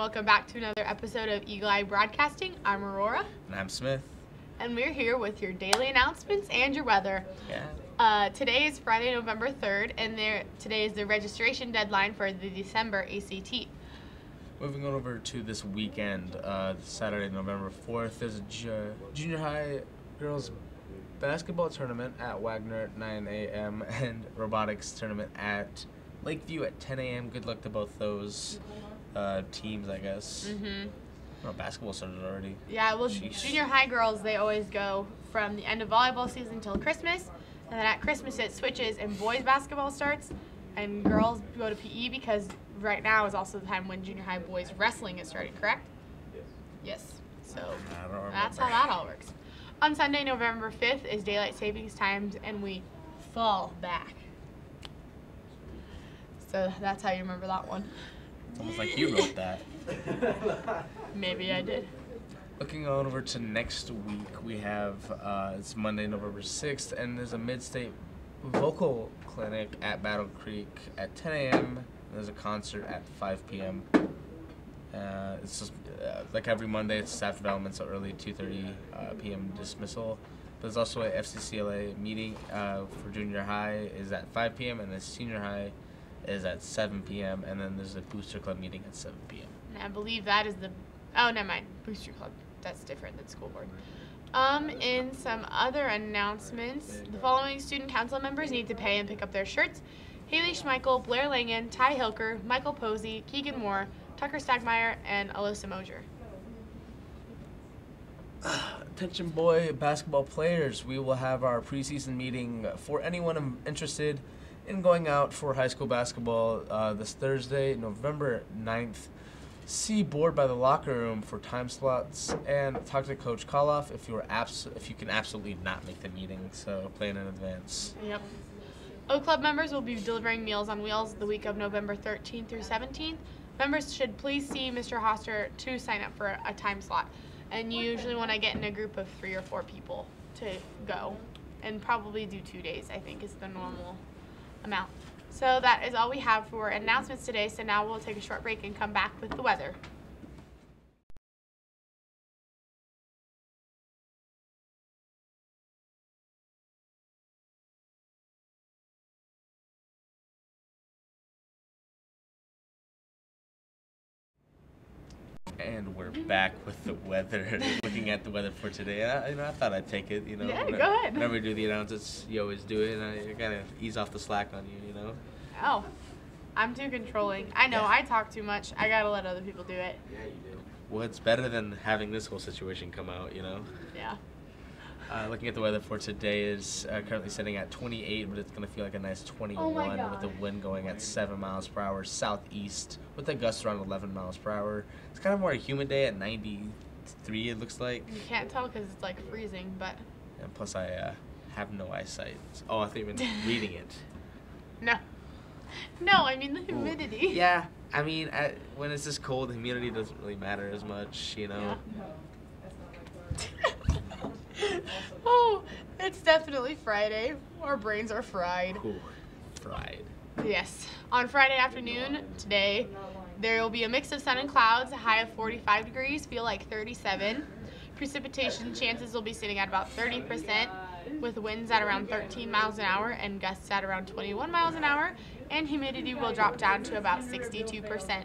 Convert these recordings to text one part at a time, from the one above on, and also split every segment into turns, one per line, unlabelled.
welcome back to another episode of Eagle Eye Broadcasting. I'm Aurora.
And I'm Smith.
And we're here with your daily announcements and your weather.
Yeah.
Today is Friday, November 3rd, and today is the registration deadline for the December ACT.
Moving on over to this weekend, Saturday, November 4th, there's a junior high girls basketball tournament at Wagner at 9 a.m. and robotics tournament at Lakeview at 10 a.m. Good luck to both those teams, I guess.
Mm-hmm.
Oh, basketball started already.
Yeah, well,
Sheesh.
junior high girls, they always go from the end of volleyball season till Christmas, and then at Christmas it switches and boys basketball starts, and girls go to PE because right now is also the time when junior high boys wrestling is starting, correct? Yes. So
I don't remember.
that's how that all works. On Sunday, November 5th is daylight savings times, and we fall back. So that's how you remember that one.
It's almost like you wrote that.
Maybe I did.
Looking on over to next week, we have, it's Monday, November 6th, and there's a mid-state vocal clinic at Battle Creek at 10 a.m. There's a concert at 5 p.m. It's just, like every Monday, it's staff development, so early 2:30 p.m. dismissal. There's also a FCCLA meeting for junior high is at 5 p.m. and the senior high is at 7 p.m. and then there's a booster club meeting at 7 p.m.
And I believe that is oh, never mind, booster club. That's different than school board. In some other announcements, the following student council members need to pay and pick up their shirts: Haley Schmeichel, Blair Langen, Ty Hilker, Michael Posey, Keegan Moore, Tucker Stagmeyer, and Alyssa Mosier.
Attention boy basketball players, we will have our preseason meeting for anyone interested in going out for high school basketball this Thursday, November 9th. See board by the locker room for time slots and talk to Coach Koloff if you can absolutely not make the meeting, so plan in advance.
Yep. O Club members will be delivering Meals on Wheels the week of November 13th through 17th. Members should please see Mr. Hoster to sign up for a time slot. And you usually want to get in a group of 3 or 4 people to go. And probably do 2 days, I think, is the normal amount. So that is all we have for announcements today. So now we'll take a short break and come back with the weather.
And we're back with the weather, looking at the weather for today. I thought I'd take it,
Yeah, go ahead.
Whenever we do the announcements, you always do it, and I kind of ease off the slack on you,
Oh, I'm too controlling. I know,
Yeah.
I talk too much. I got to let other people do it.
Yeah, you do. Well, it's better than having this whole situation come out,
Yeah.
Looking at the weather for today is currently sitting at 28, but it's going to feel like a nice 21 with the wind going at 7 miles per hour southeast with a gust around 11 miles per hour. It's kind of more a humid day at 93, it looks like.
You can't tell because it's like freezing, but
And plus, I have no eyesight. Oh, I thought you meant reading it.
no. No, I mean the humidity.
Yeah, I mean, when it's this cold, the humidity doesn't really matter as much,
Yeah. Oh, it's definitely Friday. Our brains are fried.
Ooh, fried.
Yes. On Friday afternoon, today, there will be a mix of sun and clouds, a high of 45 degrees, feel like 37. Precipitation chances will be sitting at about 30%, with winds at around 13 miles an hour and gusts at around 21 miles an hour, and humidity will drop down to about 62%.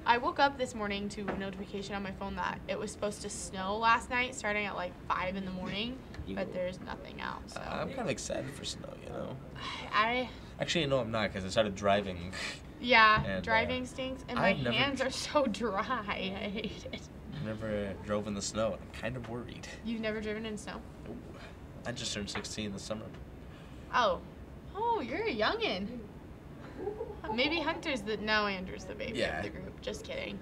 I woke up this morning to a notification on my phone that it was supposed to snow last night, starting at like 5 in the morning, but there's nothing out. So
I'm kind of excited for snow, Actually, no, I'm not, because I started driving.
Yeah,
And,
driving stinks, and my
I've never-
hands are so dry. I hate it.
I never drove in the snow, and I'm kind of worried.
You've never driven in snow?
Ooh, I just turned 16 this summer.
Oh, you're a youngin'. Maybe Hunter's Andrew's the baby
Yeah.
of the group. Just kidding.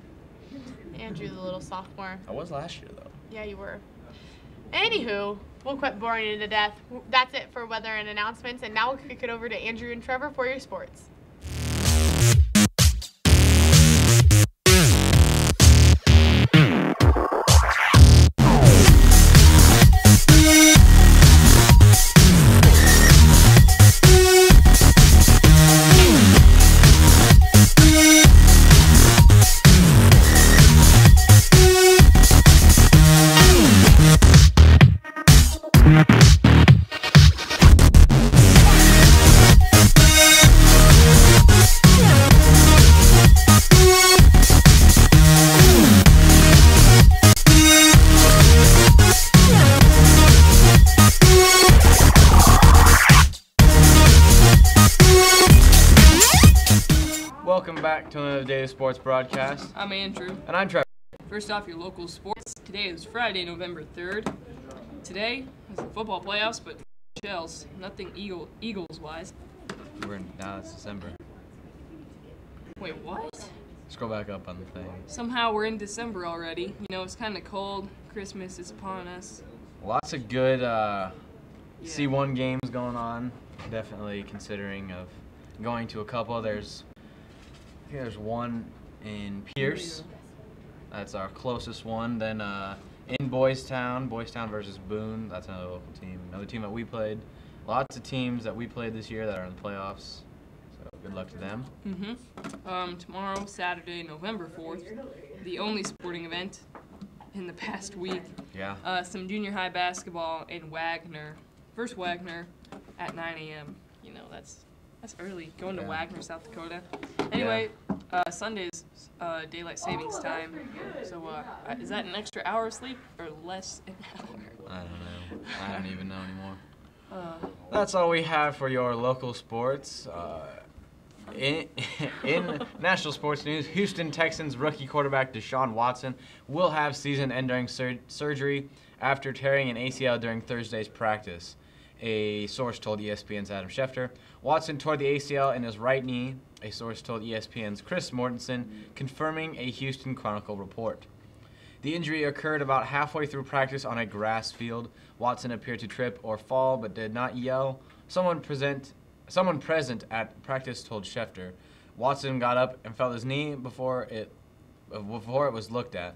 Andrew's a little sophomore.
I was last year, though.
Yeah, you were. Anywho, we'll quit boring you to death. That's it for weather and announcements, and now we'll kick it over to Andrew and Trevor for your sports.
back to another Daily Sports broadcast.
I'm Andrew.
And I'm Trevor.
First off, your local sports. Today is Friday, November 3rd. Today is the football playoffs, but shells. Nothing Eagles-wise.
Now it's December.
Wait, what?
Scroll back up on the thing.
Somehow we're in December already. You know, it's kind of cold. Christmas is upon us.
Lots of good C1 games going on. Definitely considering of going to a couple. I think there's one in Pierce. That's our closest one. Then in Boys Town versus Boone. That's another local team. Another team that we played. Lots of teams that we played this year that are in the playoffs. So good luck to them.
Tomorrow, Saturday, November 4th, the only sporting event in the past week.
Yeah.
Some junior high basketball in Wagner. First Wagner at 9 a.m. You know, that's early. Going to Wagner, South Dakota. Anyway, Sunday's daylight savings time. So is that an extra hour of sleep or less an hour?
I don't know. I don't even know anymore. That's all we have for your local sports. In national sports news, Houston Texans rookie quarterback Deshaun Watson will have season-ending surgery after tearing an ACL during Thursday's practice. A source told ESPN's Adam Schefter. Watson tore the ACL in his right knee, a source told ESPN's Chris Mortensen, confirming a Houston Chronicle report. The injury occurred about halfway through practice on a grass field. Watson appeared to trip or fall but did not yell. Someone present at practice told Schefter. Watson got up and felt his knee before it was looked at,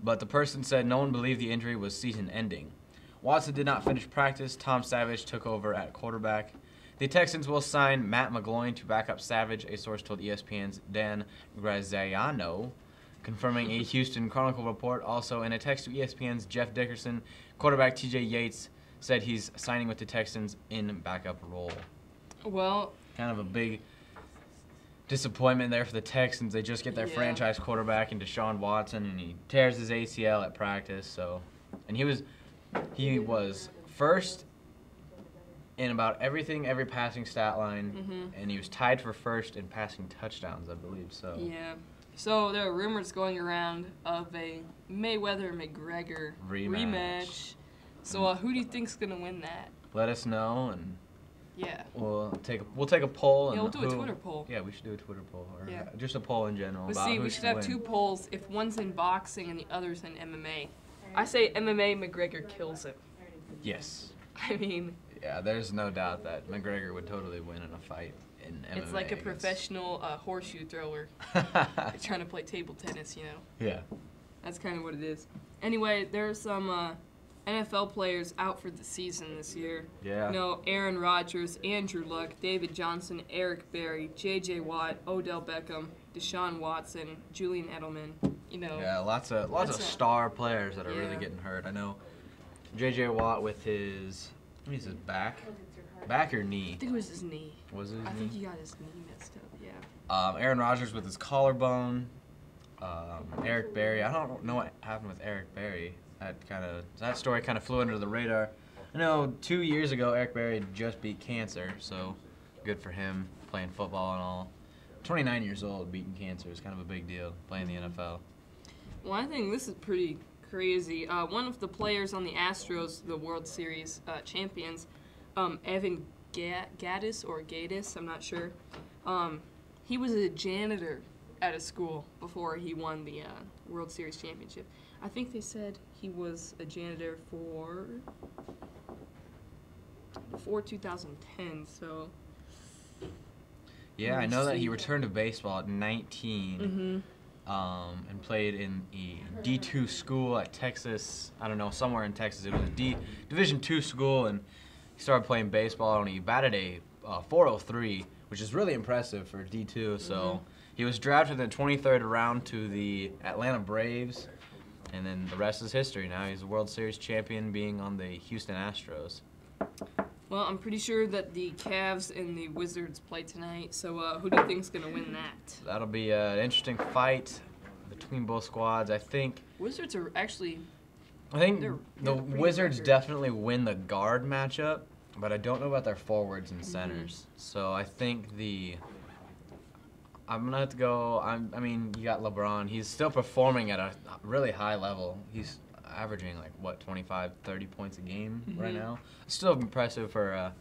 but the person said no one believed the injury was season-ending. Watson did not finish practice. Tom Savage took over at quarterback. The Texans will sign Matt McGloin to back up Savage, a source told ESPN's Dan Graziano, confirming a Houston Chronicle report. Also, in a text to ESPN's Jeff Dickerson, quarterback TJ Yates said he's signing with the Texans in backup role.
Well,
kind of a big disappointment there for the Texans. They just get their franchise quarterback in Deshaun Watson, and he tears his ACL at practice. So, and he was first in about every passing stat line, and he was tied for first in passing touchdowns, I believe. So
yeah. So there are rumors going around of a Mayweather-McGregor rematch. So who do you think's gonna win that?
Let us know, and
yeah,
we'll take a poll.
Yeah, we'll do a Twitter poll.
Yeah, we should do a Twitter poll, or just a poll in general.
But
about
see,
who
we should have
win.
2 polls if one's in boxing and the other's in MMA. I say MMA, McGregor kills it.
Yes.
I mean.
Yeah, there's no doubt that McGregor would totally win in a fight in MMA.
It's like a professional horseshoe thrower trying to play table tennis, you know.
Yeah.
That's kind of what it is. Anyway, there's some NFL players out for the season this year.
Yeah.
You know, Aaron Rodgers, Andrew Luck, David Johnson, Eric Berry, J.J. Watt, Odell Beckham, Deshaun Watson, Julian Edelman. You know.
Yeah, lots of star players that are really getting hurt. I know J.J. Watt with his back or knee.
I think it was his knee.
Was it his knee?
I think he got his knee messed up. Yeah.
Aaron Rodgers with his collarbone. Eric Berry. I don't know what happened with Eric Berry. That story kind of flew under the radar. I know 2 years ago Eric Berry just beat cancer, so good for him playing football and all. 29 years old, beating cancer is kind of a big deal, playing the NFL.
Well, I think this is pretty crazy. One of the players on the Astros, the World Series champions, Evan Gattis, I'm not sure. He was a janitor at a school before he won the World Series championship. I think they said he was a janitor before 2010, so.
Yeah, I know that he returned to baseball at 19 and played in a D2 school at Texas. I don't know, somewhere in Texas. It was a Division II school, and he started playing baseball, and he batted a .403, which is really impressive for D2. So he was drafted in the 23rd round to the Atlanta Braves, and then the rest is history. Now he's a World Series champion, being on the Houston Astros.
Well, I'm pretty sure that the Cavs and the Wizards play tonight, so who do you think's going to win that?
That'll be an interesting fight between both squads. I think
Wizards are actually...
the Wizards definitely win the guard matchup, but I don't know about their forwards and centers. So I think I'm gonna have to go. I mean, you got LeBron. He's still performing at a really high level. He's averaging like what 25, 30 points a game right now. Still impressive for a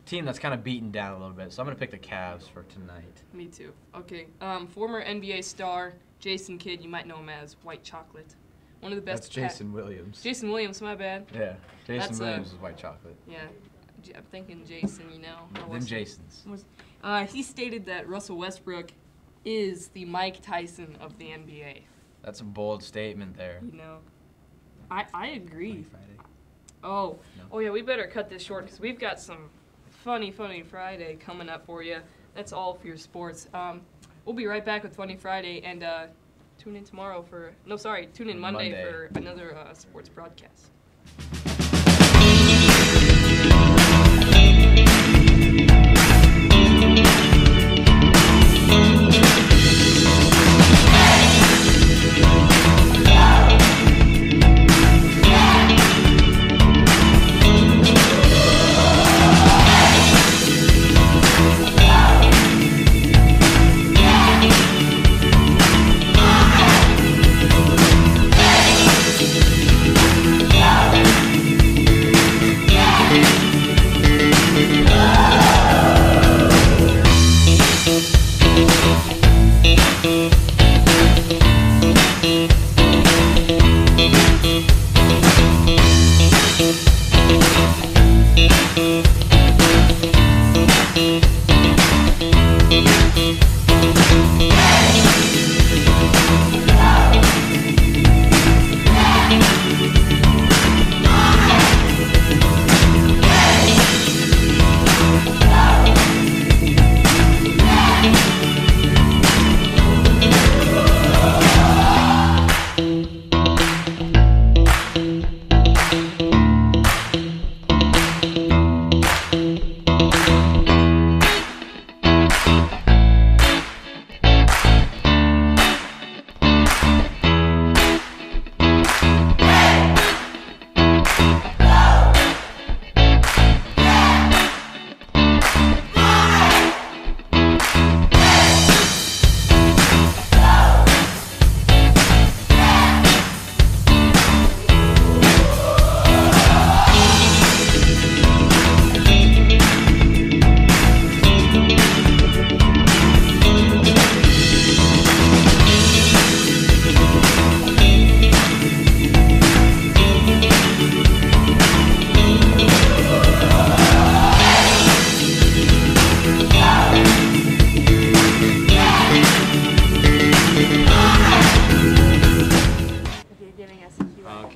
team that's kind of beaten down a little bit. So I'm gonna pick the Cavs for tonight.
Me too. Okay. Former NBA star Jason Kidd. You might know him as White Chocolate. One of the best.
That's Jason Williams.
Jason Williams. My bad.
Yeah, Jason
That's,
Williams is White Chocolate.
Yeah. I'm thinking Jason. You know.
Then Jason's.
He stated that Russell Westbrook is the Mike Tyson of the NBA.
That's a bold statement there.
You know, I agree.
Friday.
Oh,
No.
oh yeah, we better cut this short because we've got some funny Friday coming up for you. That's all for your sports. We'll be right back with Funny Friday and tune in tomorrow for tune in Monday for another sports broadcast.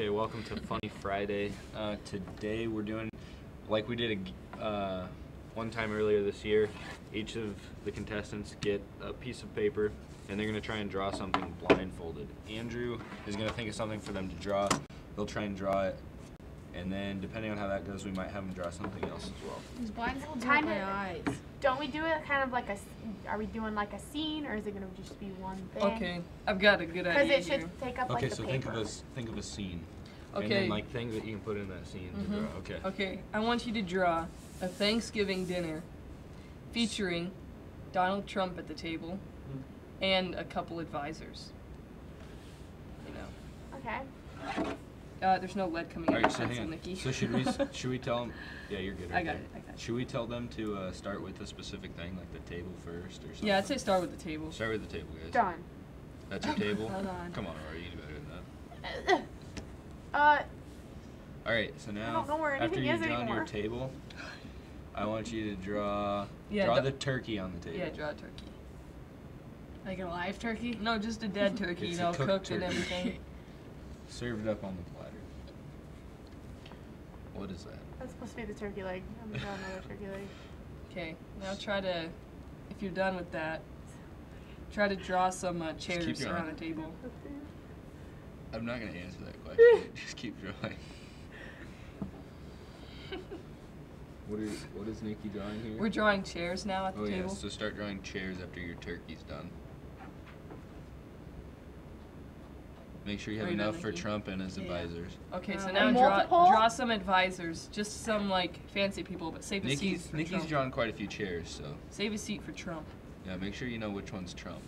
Welcome to Funny Friday. Today we're doing, like we did one time earlier this year, each of the contestants get a piece of paper and they're going to try and draw something blindfolded. Andrew is going to think of something for them to draw. They'll try and draw it, and then depending on how that goes, we might have them draw something else as well.
Blindfold kind of. Don't we do it kind of like are we doing like a scene, or is it going to just be one thing?
Okay, I've got a good idea.
Because it should take up like the paper.
Okay, so think of a scene.
Okay.
And then like things that you can put in that scene to draw. Okay.
Okay, I want you to draw a Thanksgiving dinner featuring Donald Trump at the table and a couple advisors. You know.
Okay.
There's no lead coming
All
in.
right, so
That's
hang on.
Nikki.
So should we tell them? Yeah, you're good. Right
I got
there.
it. I got it.
Should we tell them to start with a specific thing, like the table first or something?
Yeah, I'd say start with the table.
Start with the table, guys.
Done.
That's your table?
Hold on.
Come on, Aurora, you do better than that. All right, so now
I don't know where
after
anything
you've
is
drawn
anymore.
your table, I want you to draw
Yeah,
the turkey on the table.
Yeah, draw a turkey.
Like a live turkey?
No, just a dead turkey,
It's
you
a
know,
cooked
cooked and
turkey.
everything.
Serve it up on the platter. What is that?
That's supposed to be the turkey leg. I'm going to draw another turkey leg.
Okay, now try to, if you're done with that, try to draw some chairs
keep going.
around the table.
I'm not going to answer that question. Just keep drawing. What is Nikki drawing here?
We're drawing chairs now at the
Oh yeah,
table.
so start drawing chairs after your turkey's done. Make sure you have
Are you done,
enough for
Nikki?
Trump and his advisors.
Okay, so
And
now
multiple?
draw some advisors, just some like fancy people, but save a seat for
Nikki's
Trump.
drawn quite a few chairs, so
Save a seat for Trump.
Yeah, make sure you know which one's Trump.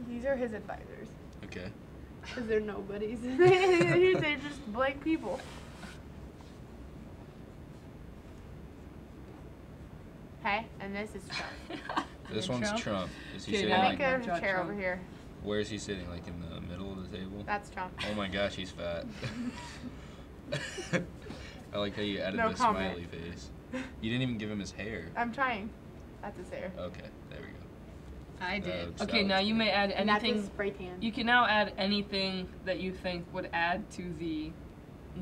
These are his advisors.
Okay.
Because they're nobodies. They're just blank people. Okay, and this is Trump.
This
And
one's
Trump?
Trump. Is he
Okay,
sitting
now
I
like?
think I have a
Trump.
chair over here.
Where is he sitting? Like in the middle of the table?
That's Trump.
Oh my gosh, he's fat. I like how you added
No
the
comment.
smiley face. You didn't even give him his hair.
I'm trying. That's his hair.
Okay, there we go.
I did.
That
Okay,
looks
now you may add
And that's his
anything.
spray tan.
You can now add anything that you think would add to the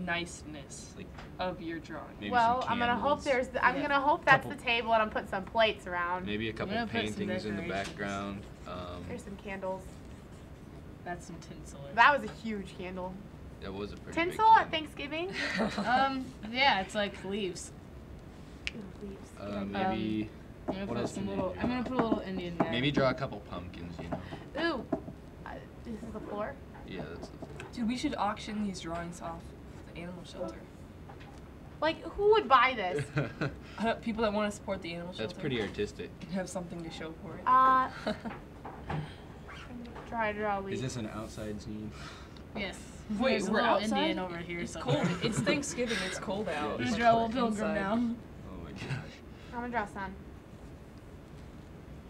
niceness
Like
of your drawing.
maybe
Well,
some
I'm gonna hope
candles,
I'm
Yeah.
gonna hope that's
Couple-
the table, and I'm putting some plates around.
maybe a couple
gonna put some
paintings in the
decorations.
background.
There's some candles.
That's some tinsel.
That was a huge candle.
That was a pretty big
Tinsel at
candle.
Thanksgiving.
Yeah, it's like leaves.
Ooh, leaves.
Maybe
I'm gonna
What
put
else
some
do we
little.
do?
I'm gonna put a little Indian there.
maybe draw a couple pumpkins. You know.
Ooh, this is the floor.
Yeah, that's.
Dude, we should auction these drawings off the animal shelter.
Like, who would buy this?
People that want to support the animal shelter.
That's pretty artistic.
Can have something to show for it.
Try to draw leaves.
Is this an outside scene?
Yes.
Wait,
There's a
we're
little
outside?
Indian over here.
It's
somewhere.
cold. It's Thanksgiving. It's cold out.
Yeah,
I'm
it's
gonna draw a little
cold
pilgrim
inside.
now.
Oh my gosh.
I'm gonna draw sun.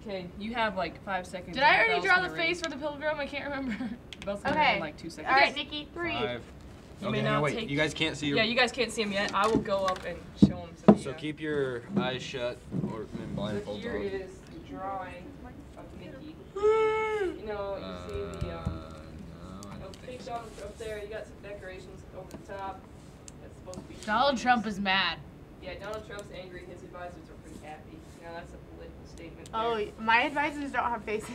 Okay, you have like 5 seconds.
Did I
and
already
Belle's
draw
gonna
the
ring.
face for the pilgrim? I can't remember.
Belle's gonna
Okay.
ring in like 2 seconds.
All right, Nikki, 3.
5.
You
Okay,
may
now
now
wait.
take-
You guys can't see your.
Yeah, you guys can't see him yet. I will go up and show him to the
So keep your eyes shut or and
So
blindfolds
here
on.
is the drawing of Mickey. You know, you see the
No, I
a
don't think
big
so.
Donald Trump there. You got some decorations over the top. That's supposed to be.
Donald Trump is mad.
Yeah, Donald Trump's angry. His advisors are pretty happy. Now that's a political statement.
Oh, my advisors don't have faces.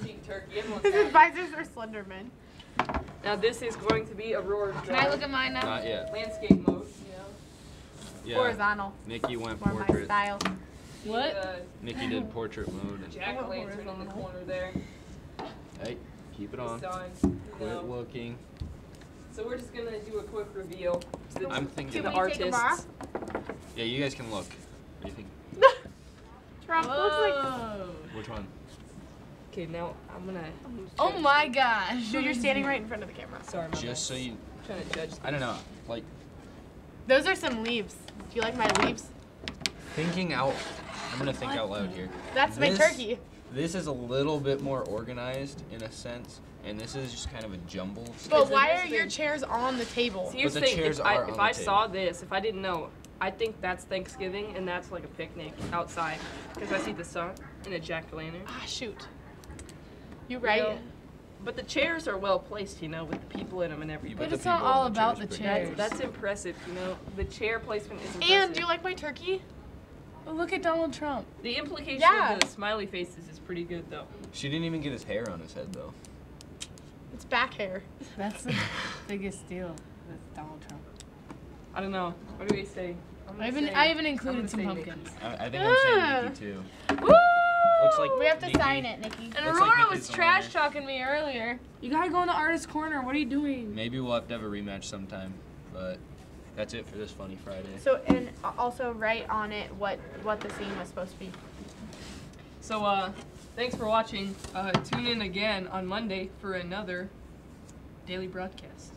Eating turkey. Everyone's
His
happy.
advisors are Slenderman.
Now this is going to be a roar.
Can I look at mine now?
Not yet.
Landscape mode. You know.
Yeah.
Horizontal.
Nikki went
More my
portrait.
style.
What?
Nikki did portrait mode. And,
Jack o' lantern in the
Horizontal.
corner there.
hey, keep it
The
on.
signs.
Quit
No.
looking.
So we're just gonna do a quick reveal to the,
I'm
to
thinking.
the
Can we take 'em
artists.
Yeah, you guys can look. What do you think?
Trump looks like.
Whoa.
Which one?
Okay, now I'm gonna.
Oh my gosh.
Dude, you're standing right in front of the camera.
Sorry, my
Just so
bad.
you.
I'm trying to judge.
I don't know. Like
Those are some leaves. Do you like my leaves?
thinking out. I'm gonna think out loud here.
That's my
This-
turkey.
This is a little bit more organized in a sense, and this is just kind of a jumble.
But
So
why
here's
are
the
your
thing.
chairs on the table?
See, here's
But
the
the
thing.
chairs
If I,
are
if
on
I
the
saw
table.
this, if I didn't know, I think that's Thanksgiving and that's like a picnic outside because I see the sun and a jack-o'-lantern.
Ah, shoot. You right.
know, But the chairs are well placed, you know, with the people in them and
You
everything.
put
But
the
it's not
people on
all
the
about
chairs
the
pretty
chairs.
good.
That's impressive, you know. The chair placement is impressive.
And do you like my turkey?
Oh, look at Donald Trump.
The implication
Yeah.
of the smiley faces is pretty good, though.
She didn't even get his hair on his head though.
It's back hair.
That's the biggest deal with Donald Trump.
I don't know. What do we say? I'm
I
gonna
even
say-
I even
I'm
included
gonna
some
say
pumpkins.
I think I'm saying
Ah.
Nikki too.
Woo!
Looks like
We have to
Nikki-
sign it, Nikki.
And
Looks like
Aurora
Nikki's
was
the
trash
winner.
talking me earlier. You gotta go in the artist corner. What are you doing?
Maybe we'll have to have a rematch sometime, but that's it for this Funny Friday.
So and also write on it what the scene was supposed to be.
So, thanks for watching. Tune in again on Monday for another daily broadcast.